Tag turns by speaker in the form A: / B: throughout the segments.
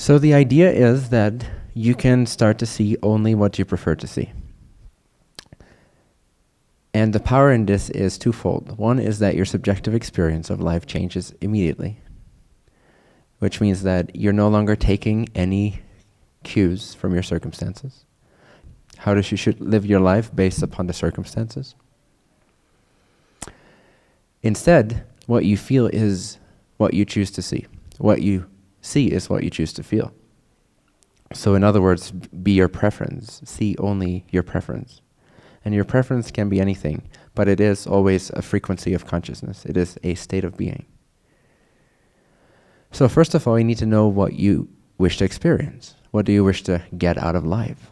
A: So the idea is that you can start to see only what you prefer to see. And the power in this is twofold. One is that your subjective experience of life changes immediately, which means that you're no longer taking any cues from your circumstances. How you should live your life based upon the circumstances. Instead, what you feel is what you choose to see. What you see is what you choose to feel. So in other words, be your preference. See only your preference. And your preference can be anything, but it is always a frequency of consciousness. It is a state of being. So first of all, you need to know what you wish to experience. What do you wish to get out of life?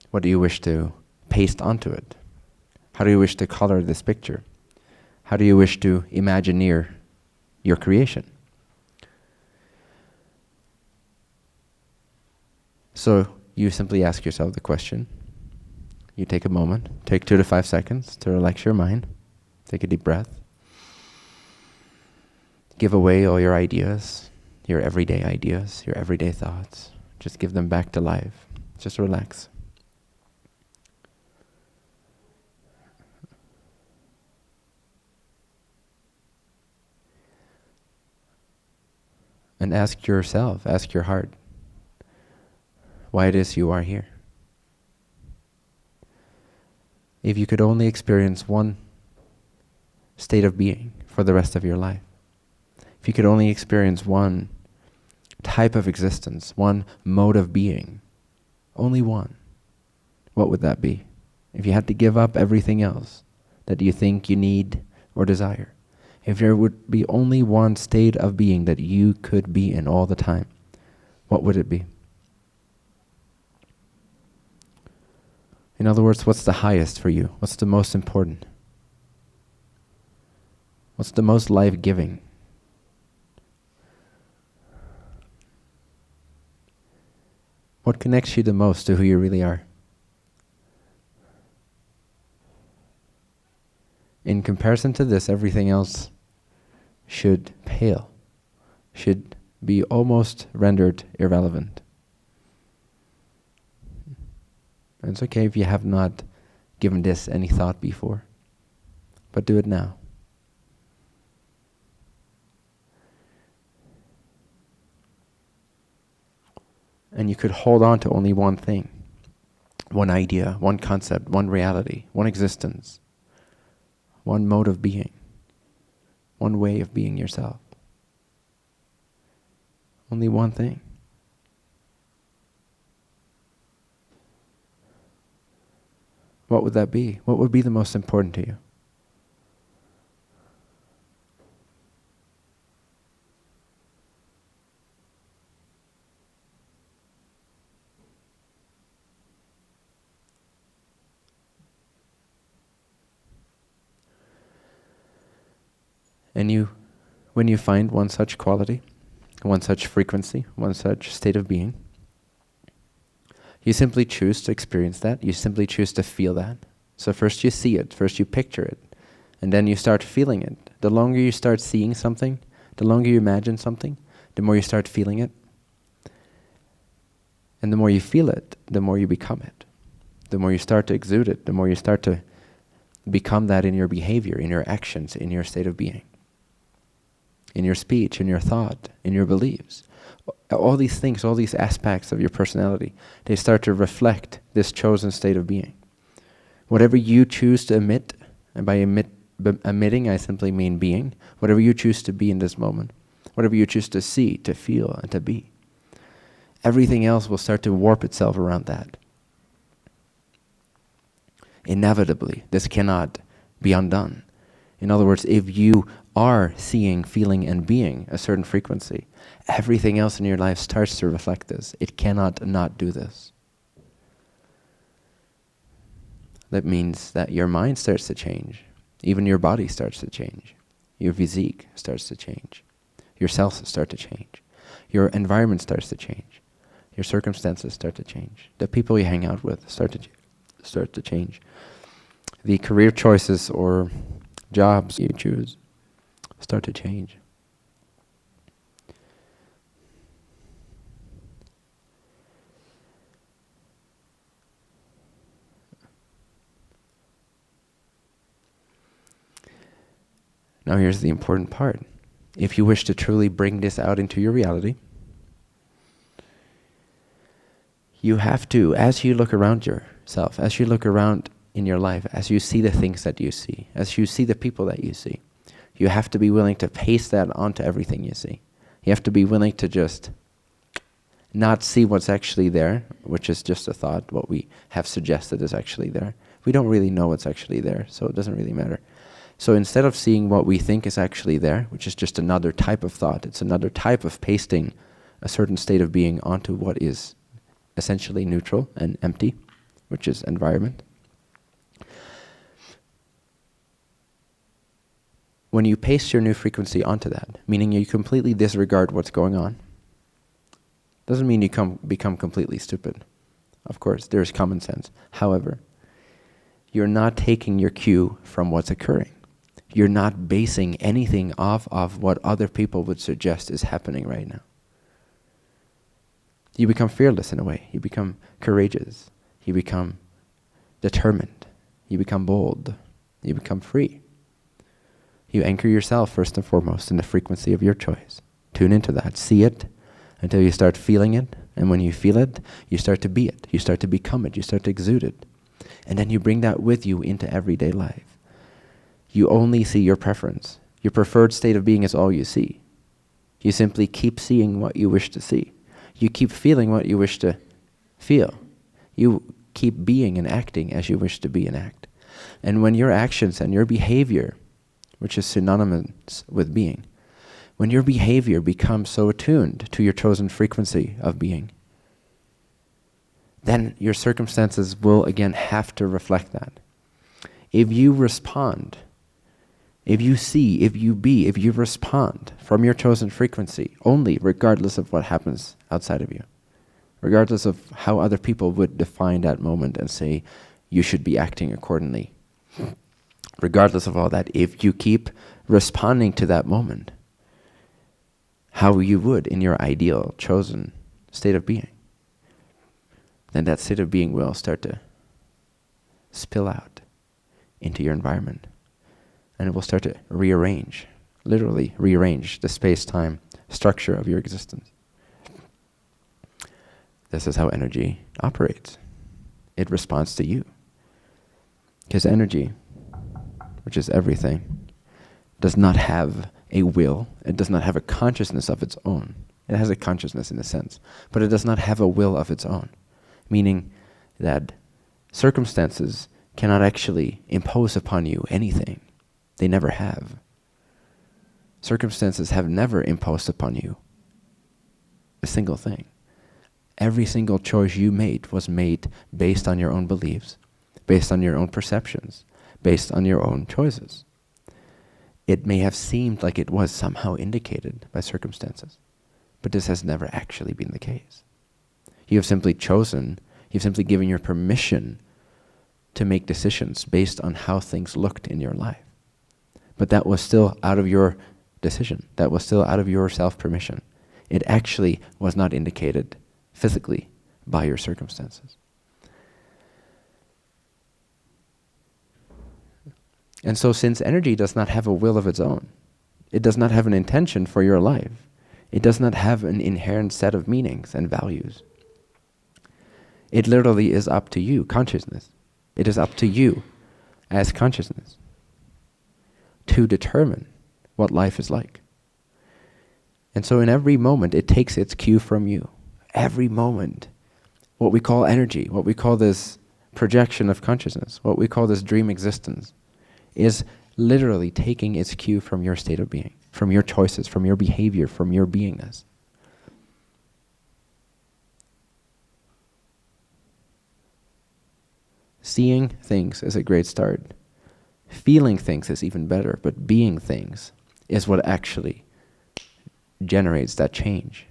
A: What do you wish to paste onto it? How do you wish to color this picture? How do you wish to imagineer your creation? So you simply ask yourself the question. You take a moment, take 2 to 5 seconds to relax your mind. Take a deep breath. Give away all your ideas, your everyday thoughts. Just give them back to life. Just relax. And ask yourself, ask your heart, why it is you are here. If you could only experience one state of being for the rest of your life, if you could only experience one type of existence, one mode of being, only one, what would that be? If you had to give up everything else that you think you need or desire, if there would be only one state of being that you could be in all the time, what would it be? In other words, what's the highest for you? What's the most important? What's the most life-giving? What connects you the most to who you really are? In comparison to this, everything else should pale, should be almost rendered irrelevant. And it's okay if you have not given this any thought before, but do it now. And you could hold on to only one thing, one idea, one concept, one reality, one existence, one mode of being, one way of being yourself. Only one thing. What would that be? What would be the most important to you? And when you find one such quality, one such frequency, one such state of being, you simply choose to experience that. You simply choose to feel that. So first you see it, first you picture it, and then you start feeling it. The longer you start seeing something, the longer you imagine something, the more you start feeling it. And the more you feel it, the more you become it. The more you start to exude it, the more you start to become that in your behavior, in your actions, in your state of being, in your speech, in your thought, in your beliefs. All these things, all these aspects of your personality, they start to reflect this chosen state of being. Whatever you choose to emit, and by emitting I simply mean being, whatever you choose to be in this moment, whatever you choose to see, to feel, and to be, everything else will start to warp itself around that. Inevitably, this cannot be undone. In other words, if you are seeing, feeling, and being a certain frequency, everything else in your life starts to reflect this. It cannot not do this. That means that your mind starts to change. Even your body starts to change. Your physique starts to change. Your cells start to change. Your environment starts to change. Your circumstances start to change. The people you hang out with start to change. The career choices or jobs you choose start to change. Now here's the important part. If you wish to truly bring this out into your reality, you have to, as you look around yourself, as you look around in your life, as you see the things that you see, as you see the people that you see, you have to be willing to paste that onto everything you see. You have to be willing to just not see what's actually there, which is just a thought, what we have suggested is actually there. We don't really know what's actually there, so it doesn't really matter. So instead of seeing what we think is actually there, which is just another type of thought, it's another type of pasting a certain state of being onto what is essentially neutral and empty, which is environment. When you paste your new frequency onto that, meaning you completely disregard what's going on, doesn't mean you become completely stupid. Of course, there's common sense. However, you're not taking your cue from what's occurring. You're not basing anything off of what other people would suggest is happening right now. You become fearless in a way. You become courageous. You become determined. You become bold. You become free. You anchor yourself first and foremost in the frequency of your choice. Tune into that. See it until you start feeling it. And when you feel it, you start to be it. You start to become it. You start to exude it. And then you bring that with you into everyday life. You only see your preference. Your preferred state of being is all you see. You simply keep seeing what you wish to see. You keep feeling what you wish to feel. You keep being and acting as you wish to be and act. And when your actions and your behavior, which is synonymous with being, when your behavior becomes so attuned to your chosen frequency of being, then your circumstances will again have to reflect that. If you respond, if you see, if you be, if you respond from your chosen frequency only, regardless of what happens outside of you, regardless of how other people would define that moment and say you should be acting accordingly, regardless of all that, if you keep responding to that moment how you would in your ideal chosen state of being, then that state of being will start to spill out into your environment. And it will start to rearrange, literally rearrange the space-time structure of your existence. This is how energy operates. It responds to you. Because energy, which is everything, does not have a will. It does not have a consciousness of its own. It has a consciousness in a sense, but it does not have a will of its own. Meaning that circumstances cannot actually impose upon you anything. They never have. Circumstances have never imposed upon you a single thing. Every single choice you made was made based on your own beliefs, based on your own perceptions, based on your own choices. It may have seemed like it was somehow indicated by circumstances, but this has never actually been the case. You have simply chosen, you've simply given your permission to make decisions based on how things looked in your life. But that was still out of your decision. That was still out of your self-permission. It actually was not indicated physically by your circumstances. And so since energy does not have a will of its own, it does not have an intention for your life, it does not have an inherent set of meanings and values. It literally is up to you, consciousness. It is up to you as consciousness to determine what life is like. And so in every moment, it takes its cue from you. Every moment, what we call energy, what we call this projection of consciousness, what we call this dream existence, is literally taking its cue from your state of being, from your choices, from your behavior, from your beingness. Seeing things is a great start. Feeling things is even better, but being things is what actually generates that change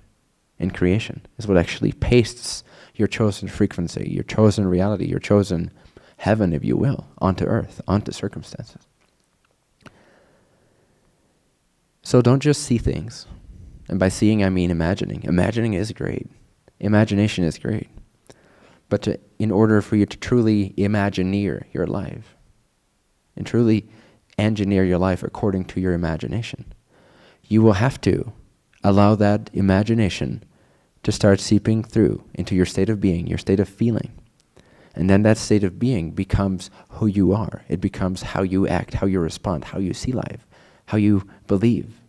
A: in creation, is what actually pastes your chosen frequency, your chosen reality, your chosen heaven, if you will, onto earth, onto circumstances. So don't just see things. And by seeing, I mean imagining. Imagining is great. Imagination is great. But in order for you to truly imagineer your life, and truly engineer your life according to your imagination. You will have to allow that imagination to start seeping through into your state of being, your state of feeling. And then that state of being becomes who you are. It becomes how you act, how you respond, how you see life, how you believe.